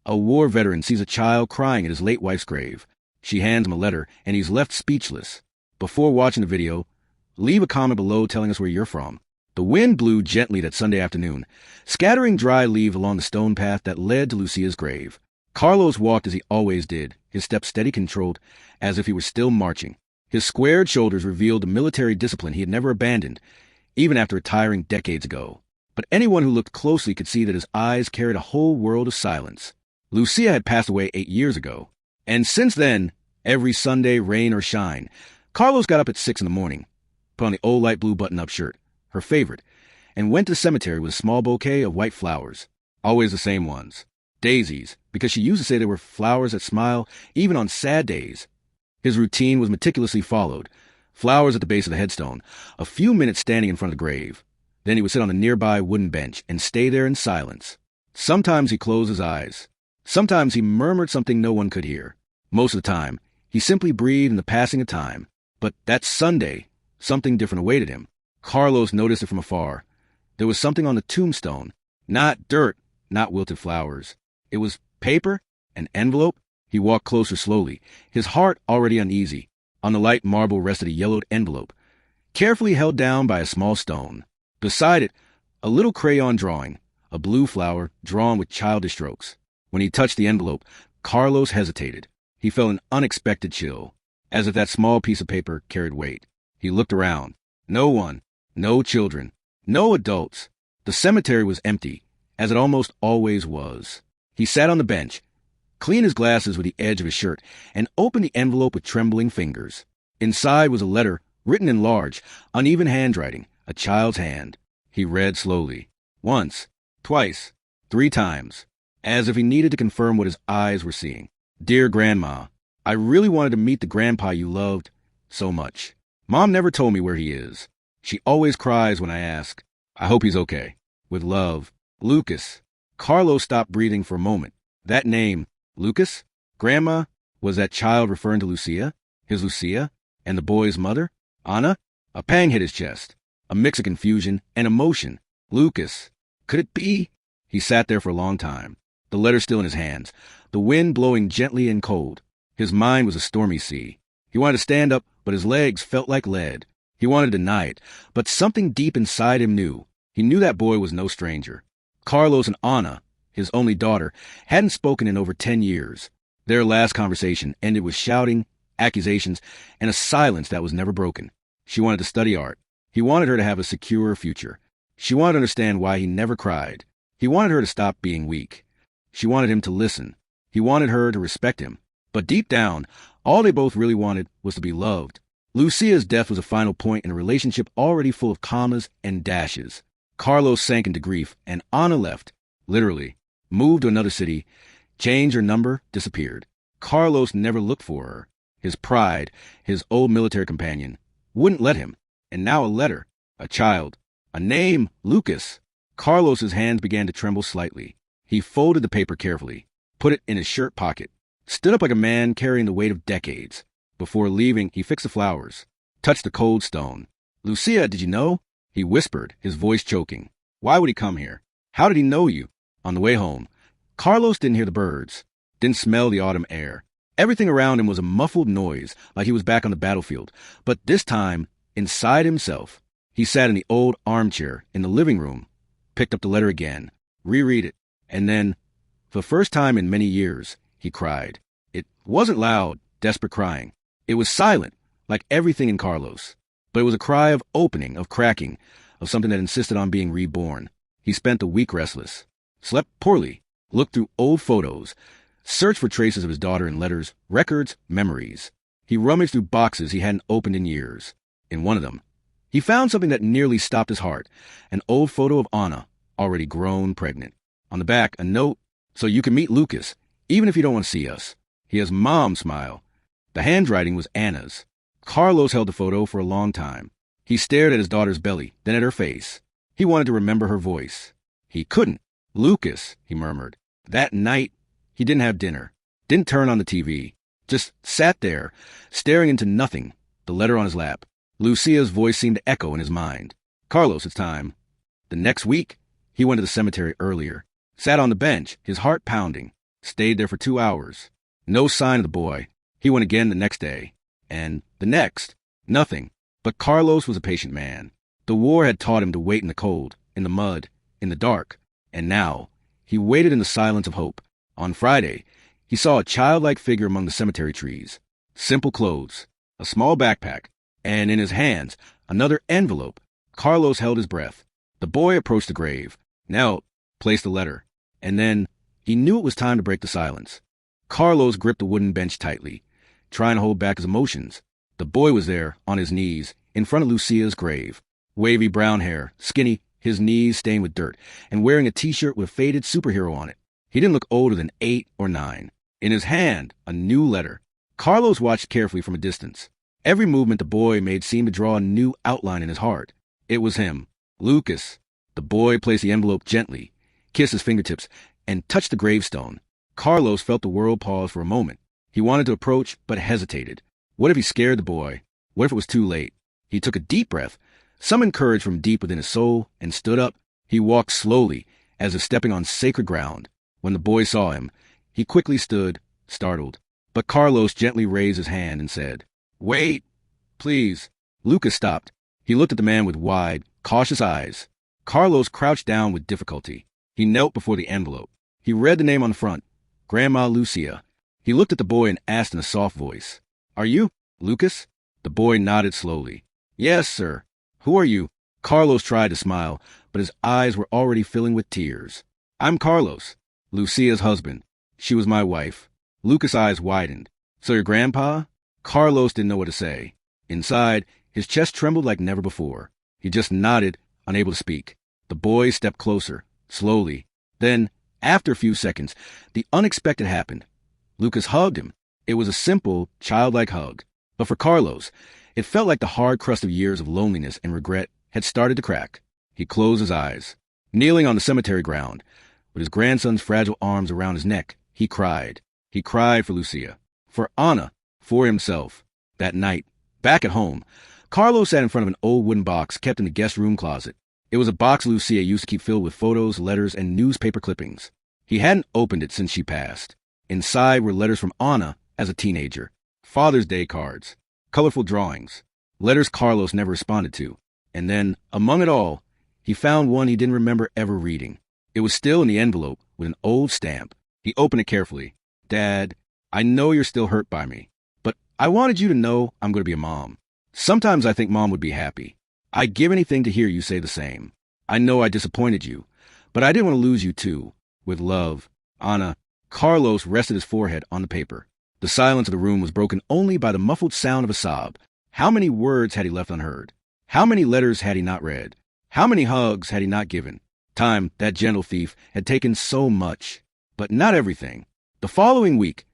A war veteran sees a child crying at his late wife's grave. She hands him a letter, and he's left speechless. Before watching the video, leave a comment below telling us where you're from. The wind blew gently that Sunday afternoon, scattering dry leaves along the stone path that led to Lucia's grave. Carlos walked as he always did, his steps steady, controlled, as if he were still marching. His squared shoulders revealed the military discipline he had never abandoned, even after retiring decades ago. But anyone who looked closely could see that his eyes carried a whole world of silence. Lucia had passed away 8 years ago, and since then, every Sunday, rain or shine, Carlos got up at 6 in the morning, put on the old light blue button-up shirt, her favorite, and went to the cemetery with a small bouquet of white flowers, always the same ones. Daisies, because she used to say they were flowers that smile even on sad days. His routine was meticulously followed. Flowers at the base of the headstone, a few minutes standing in front of the grave. Then he would sit on a nearby wooden bench and stay there in silence. Sometimes he closed his eyes. Sometimes he murmured something no one could hear. Most of the time, he simply breathed in the passing of time. But that Sunday, something different awaited him. Carlos noticed it from afar. There was something on the tombstone. Not dirt, not wilted flowers. It was paper, an envelope. He walked closer slowly, his heart already uneasy. On the light marble rested a yellowed envelope, carefully held down by a small stone. Beside it, a little crayon drawing, a blue flower drawn with childish strokes. When he touched the envelope, Carlos hesitated. He felt an unexpected chill, as if that small piece of paper carried weight. He looked around. No one, no children, no adults. The cemetery was empty, as it almost always was. He sat on the bench, cleaned his glasses with the edge of his shirt, and opened the envelope with trembling fingers. Inside was a letter written in large, uneven handwriting, a child's hand. He read slowly. Once, twice, 3 times, as if he needed to confirm what his eyes were seeing. Dear Grandma, I really wanted to meet the grandpa you loved so much. Mom never told me where he is. She always cries when I ask. I hope he's okay. With love, Lucas. Carlos stopped breathing for a moment. That name, Lucas? Grandma? Was that child referring to Lucia? His Lucia? And the boy's mother? Anna? A pang hit his chest. A mix of confusion and emotion. Lucas. Could it be? He sat there for a long time, the letter still in his hands, the wind blowing gently and cold. His mind was a stormy sea. He wanted to stand up, but his legs felt like lead. He wanted to deny it, but something deep inside him knew. He knew that boy was no stranger. Carlos and Anna, his only daughter, hadn't spoken in over 10 years. Their last conversation ended with shouting, accusations, and a silence that was never broken. She wanted to study art. He wanted her to have a secure future. She wanted to understand why he never cried. He wanted her to stop being weak. She wanted him to listen. He wanted her to respect him. But deep down, all they both really wanted was to be loved. Lucia's death was a final point in a relationship already full of commas and dashes. Carlos sank into grief, and Anna left, literally, moved to another city, changed her number, disappeared. Carlos never looked for her. His pride, his old military companion, wouldn't let him. And now a letter, a child, a name, Lucas. Carlos's hands began to tremble slightly. He folded the paper carefully, put it in his shirt pocket, stood up like a man carrying the weight of decades. Before leaving, he fixed the flowers, touched the cold stone. Lucia, did you know? He whispered, his voice choking. Why would he come here? How did he know you? On the way home, Carlos didn't hear the birds, didn't smell the autumn air. Everything around him was a muffled noise, like he was back on the battlefield. But this time, inside himself, he sat in the old armchair in the living room, picked up the letter again, reread it, and then, for the first time in many years, he cried. It wasn't loud, desperate crying. It was silent, like everything in Carlos. But it was a cry of opening, of cracking, of something that insisted on being reborn. He spent the week restless, slept poorly, looked through old photos, searched for traces of his daughter in letters, records, memories. He rummaged through boxes he hadn't opened in years. In one of them, he found something that nearly stopped his heart, an old photo of Anna, already grown pregnant. On the back, a note, so you can meet Lucas, even if you don't want to see us. He has Mom's smile. The handwriting was Anna's. Carlos held the photo for a long time. He stared at his daughter's belly, then at her face. He wanted to remember her voice. He couldn't. Lucas, he murmured. That night, he didn't have dinner, didn't turn on the TV, just sat there, staring into nothing, the letter on his lap. Lucia's voice seemed to echo in his mind. Carlos, it's time. The next week, he went to the cemetery earlier, sat on the bench, his heart pounding. Stayed there for 2 hours. No sign of the boy. He went again the next day. And the next. Nothing. But Carlos was a patient man. The war had taught him to wait in the cold, in the mud, in the dark. And now, he waited in the silence of hope. On Friday, he saw a childlike figure among the cemetery trees. Simple clothes, a small backpack, and in his hands, another envelope. Carlos held his breath. The boy approached the grave, knelt, placed the letter, and then he knew it was time to break the silence. Carlos gripped the wooden bench tightly, trying to hold back his emotions. The boy was there, on his knees, in front of Lucia's grave. Wavy brown hair, skinny, his knees stained with dirt, and wearing a t-shirt with a faded superhero on it. He didn't look older than 8 or 9. In his hand, a new letter. Carlos watched carefully from a distance. Every movement the boy made seemed to draw a new outline in his heart. It was him, Lucas. The boy placed the envelope gently, kissed his fingertips, and touched the gravestone. Carlos felt the world pause for a moment. He wanted to approach, but hesitated. What if he scared the boy? What if it was too late? He took a deep breath, summoned courage from deep within his soul, and stood up. He walked slowly, as if stepping on sacred ground. When the boy saw him, he quickly stood, startled. But Carlos gently raised his hand and said, "Wait, please." Lucas stopped. He looked at the man with wide, cautious eyes. Carlos crouched down with difficulty. He knelt before the envelope. He read the name on the front, Grandma Lucia. He looked at the boy and asked in a soft voice, "Are you Lucas?" The boy nodded slowly. "Yes, sir. Who are you?" Carlos tried to smile, but his eyes were already filling with tears. "I'm Carlos, Lucia's husband. She was my wife." Lucas' eyes widened. "So your grandpa?" Carlos didn't know what to say. Inside, his chest trembled like never before. He just nodded, unable to speak. The boy stepped closer, slowly. Then, after a few seconds, the unexpected happened. Lucas hugged him. It was a simple, childlike hug. But for Carlos, it felt like the hard crust of years of loneliness and regret had started to crack. He closed his eyes. Kneeling on the cemetery ground, with his grandson's fragile arms around his neck, he cried. He cried for Lucia, for Anna, for himself. That night, back at home, Carlos sat in front of an old wooden box kept in the guest room closet. It was a box Lucia used to keep filled with photos, letters, and newspaper clippings. He hadn't opened it since she passed. Inside were letters from Anna as a teenager, Father's Day cards, colorful drawings, letters Carlos never responded to. And then, among it all, he found one he didn't remember ever reading. It was still in the envelope with an old stamp. He opened it carefully. "Dad, I know you're still hurt by me, but I wanted you to know I'm going to be a mom. Sometimes I think Mom would be happy. I'd give anything to hear you say the same. I know I disappointed you, but I didn't want to lose you too. With love, Anna." Carlos rested his forehead on the paper. The silence of the room was broken only by the muffled sound of a sob. How many words had he left unheard? How many letters had he not read? How many hugs had he not given? Time, that gentle thief, had taken so much, but not everything. The following week,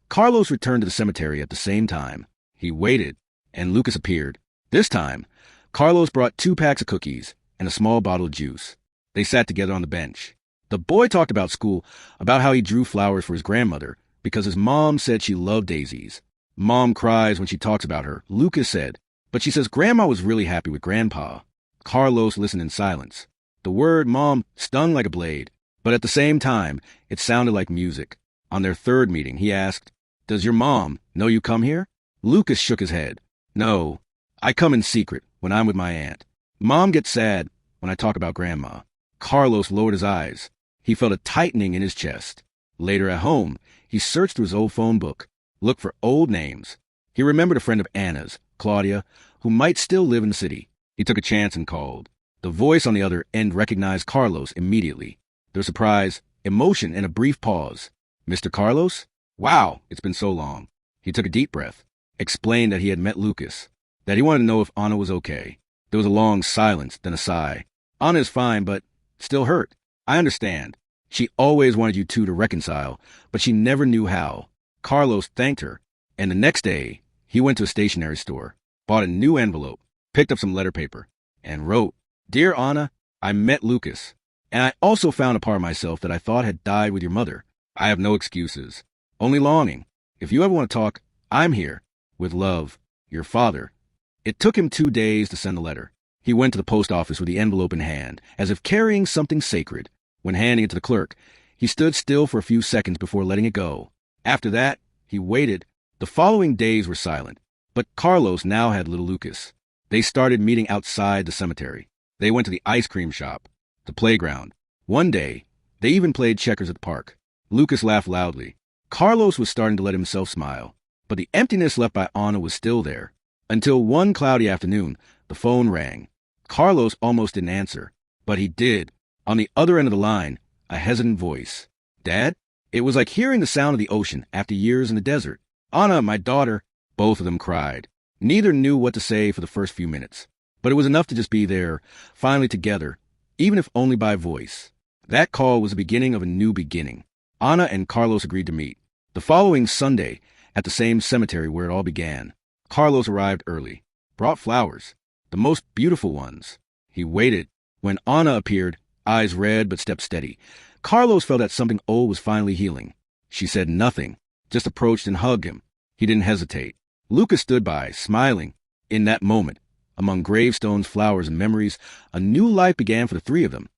Carlos returned to the cemetery at the same time. He waited, and Lucas appeared. This time, Carlos brought 2 packs of cookies and a small bottle of juice. They sat together on the bench. The boy talked about school, about how he drew flowers for his grandmother because his mom said she loved daisies. "Mom cries when she talks about her," Lucas said, "but she says Grandma was really happy with Grandpa." Carlos listened in silence. The word mom stung like a blade, but at the same time, it sounded like music. On their third meeting, he asked, "Does your mom know you come here?" Lucas shook his head. "No, I come in secret when I'm with my aunt. Mom gets sad when I talk about Grandma." Carlos lowered his eyes. He felt a tightening in his chest. Later at home, he searched through his old phone book, looked for old names. He remembered a friend of Anna's, Claudia, who might still live in the city. He took a chance and called. The voice on the other end recognized Carlos immediately. There was surprise, emotion, and a brief pause. "Mr. Carlos? Wow, it's been so long." He took a deep breath, explained that he had met Lucas, that he wanted to know if Anna was okay. There was a long silence, then a sigh. "Anna is fine, but still hurt. I understand. She always wanted you two to reconcile, but she never knew how." Carlos thanked her, and the next day, he went to a stationery store, bought a new envelope, picked up some letter paper, and wrote, "Dear Anna, I met Lucas, and I also found a part of myself that I thought had died with your mother. I have no excuses, only longing. If you ever want to talk, I'm here. With love, your father." It took him 2 days to send the letter. He went to the post office with the envelope in hand, as if carrying something sacred. When handing it to the clerk, He stood still for a few seconds before letting it go. After that, he waited. The following days were silent, but Carlos now had little Lucas. They started meeting outside the cemetery. They went to the ice cream shop, the playground. One day, they even played checkers at the park. Lucas laughed loudly. Carlos was starting to let himself smile, but the emptiness left by Anna was still there. Until one cloudy afternoon, the phone rang. Carlos almost didn't answer, but he did. On the other end of the line, a hesitant voice. Dad? It was like hearing the sound of the ocean after years in the desert. Anna, my daughter. Both of them cried. Neither knew what to say for the first few minutes, but it was enough to just be there, finally together, even if only by voice. That call was the beginning of a new beginning. Anna and Carlos agreed to meet. The following Sunday, at the same cemetery where it all began. Carlos arrived early, brought flowers, the most beautiful ones. He waited. When Anna appeared, eyes red but stepped steady, Carlos felt that something old was finally healing. She said nothing, just approached and hugged him. He didn't hesitate. Lucas stood by, smiling. In that moment, among gravestones, flowers, and memories, a new life began for the three of them.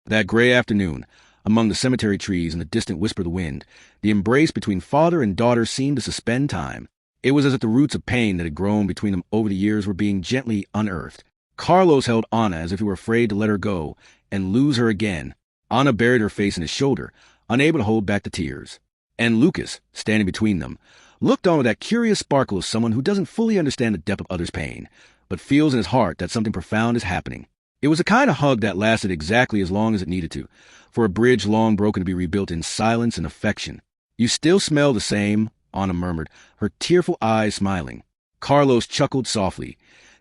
That gray afternoon, among the cemetery trees and the distant whisper of the wind, the embrace between father and daughter seemed to suspend time. It was as if the roots of pain that had grown between them over the years were being gently unearthed. Carlos held Anna as if he were afraid to let her go and lose her again. Anna buried her face in his shoulder, unable to hold back the tears. And Lucas, standing between them, looked on with that curious sparkle of someone who doesn't fully understand the depth of others' pain, but feels in his heart that something profound is happening. It was a kind of hug that lasted exactly as long as it needed to, for a bridge long broken to be rebuilt in silence and affection. You still smell the same, Anna murmured, her tearful eyes smiling. Carlos chuckled softly,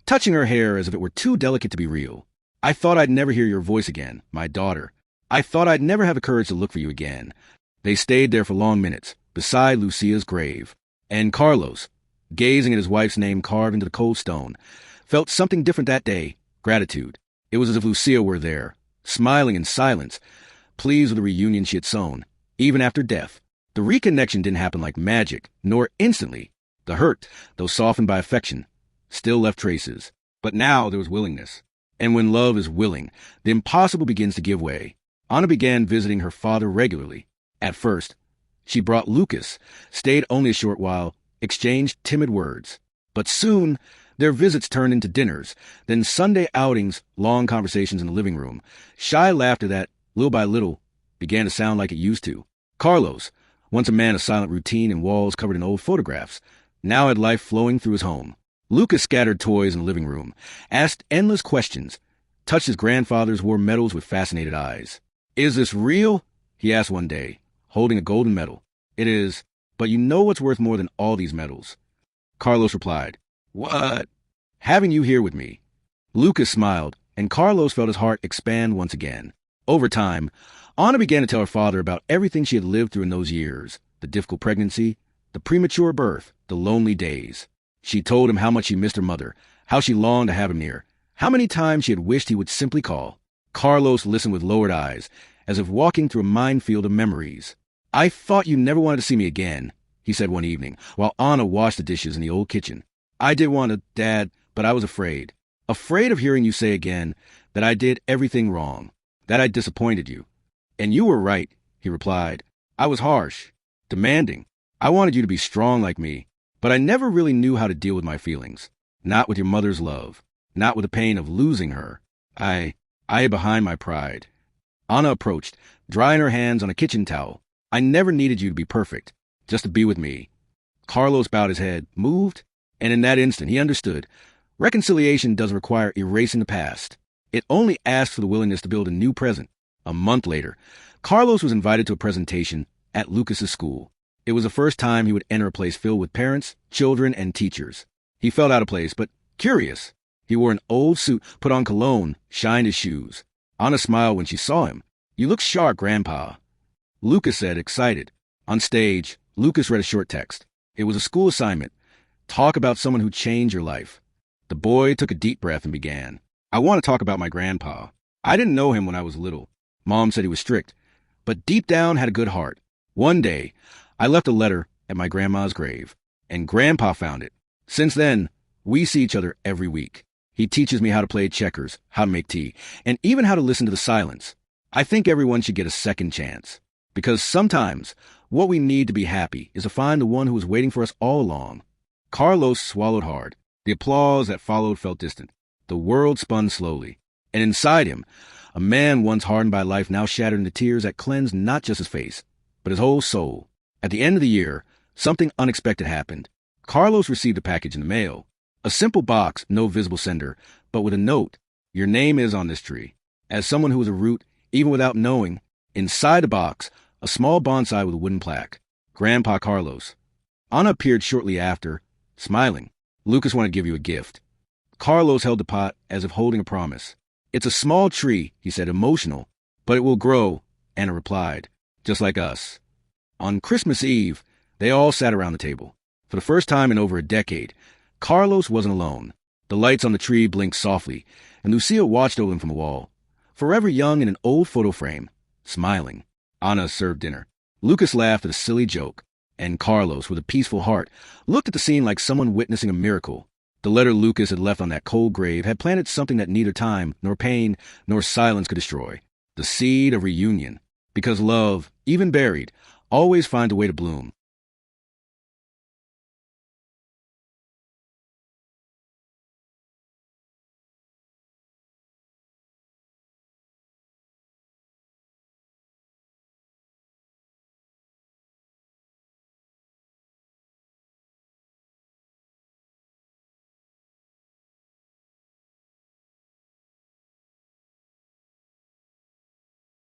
touching her hair as if it were too delicate to be real. I thought I'd never hear your voice again, my daughter. I thought I'd never have the courage to look for you again. They stayed there for long minutes, beside Lucia's grave. And Carlos, gazing at his wife's name carved into the cold stone, felt something different that day, gratitude. It was as if Lucia were there, smiling in silence, pleased with the reunion she had sown, even after death. The reconnection didn't happen like magic, nor instantly. The hurt, though softened by affection, still left traces. But now there was willingness. And when love is willing, the impossible begins to give way. Anna began visiting her father regularly. At first, she brought Lucas, stayed only a short while, exchanged timid words. But soon, their visits turned into dinners, then Sunday outings, long conversations in the living room, shy laughter that, little by little, began to sound like it used to. Carlos, once a man of silent routine and walls covered in old photographs, now had life flowing through his home. Lucas scattered toys in the living room, asked endless questions, touched his grandfather's war medals with fascinated eyes. Is this real? He asked one day, holding a golden medal. It is, but you know what's worth more than all these medals? Carlos replied, What? Having you here with me. Lucas smiled, and Carlos felt his heart expand once again. Over time, Anna began to tell her father about everything she had lived through in those years, the difficult pregnancy, the premature birth, the lonely days. She told him how much she missed her mother, how she longed to have him near, how many times she had wished he would simply call. Carlos listened with lowered eyes, as if walking through a minefield of memories. I thought you never wanted to see me again, he said one evening, while Anna washed the dishes in the old kitchen. I did want to, Dad, but I was afraid. Afraid of hearing you say again that I did everything wrong, that I disappointed you. And you were right, he replied. I was harsh, demanding. I wanted you to be strong like me, but I never really knew how to deal with my feelings. Not with your mother's love, not with the pain of losing her. I hid behind my pride. Anna approached, drying her hands on a kitchen towel. I never needed you to be perfect, just to be with me. Carlos bowed his head, moved, and in that instant he understood. Reconciliation doesn't require erasing the past. It only asks for the willingness to build a new present. A month later, Carlos was invited to a presentation at Lucas's school. It was the first time he would enter a place filled with parents, children, and teachers. He felt out of place, but curious. He wore an old suit, put on cologne, shined his shoes. Anna smiled when she saw him. You look sharp, Grandpa. Lucas said, excited. On stage, Lucas read a short text. It was a school assignment. Talk about someone who changed your life. The boy took a deep breath and began. I want to talk about my grandpa. I didn't know him when I was little. Mom said he was strict, but deep down had a good heart. One day, I left a letter at my grandma's grave, and Grandpa found it. Since then, we see each other every week. He teaches me how to play checkers, how to make tea, and even how to listen to the silence. I think everyone should get a second chance. Because sometimes what we need to be happy is to find the one who was waiting for us all along. Carlos swallowed hard. The applause that followed felt distant. The world spun slowly. And inside him, a man once hardened by life now shattered into tears that cleansed not just his face, but his whole soul. At the end of the year, something unexpected happened. Carlos received a package in the mail. A simple box, no visible sender, but with a note. Your name is on this tree. As someone who was a root, even without knowing, inside the box, a small bonsai with a wooden plaque. Grandpa Carlos. Anna appeared shortly after, smiling. Lucas wanted to give you a gift. Carlos held the pot as if holding a promise. It's a small tree, he said, emotional, but it will grow, Anna replied, just like us. On Christmas Eve, they all sat around the table. For the first time in over a decade, Carlos wasn't alone. The lights on the tree blinked softly, and Lucia watched over him from the wall, forever young in an old photo frame, smiling. Anna served dinner. Lucas laughed at a silly joke, and Carlos, with a peaceful heart, looked at the scene like someone witnessing a miracle. The letter Lucas had left on that cold grave had planted something that neither time, nor pain, nor silence could destroy. The seed of reunion. Because love, even buried, always finds a way to bloom.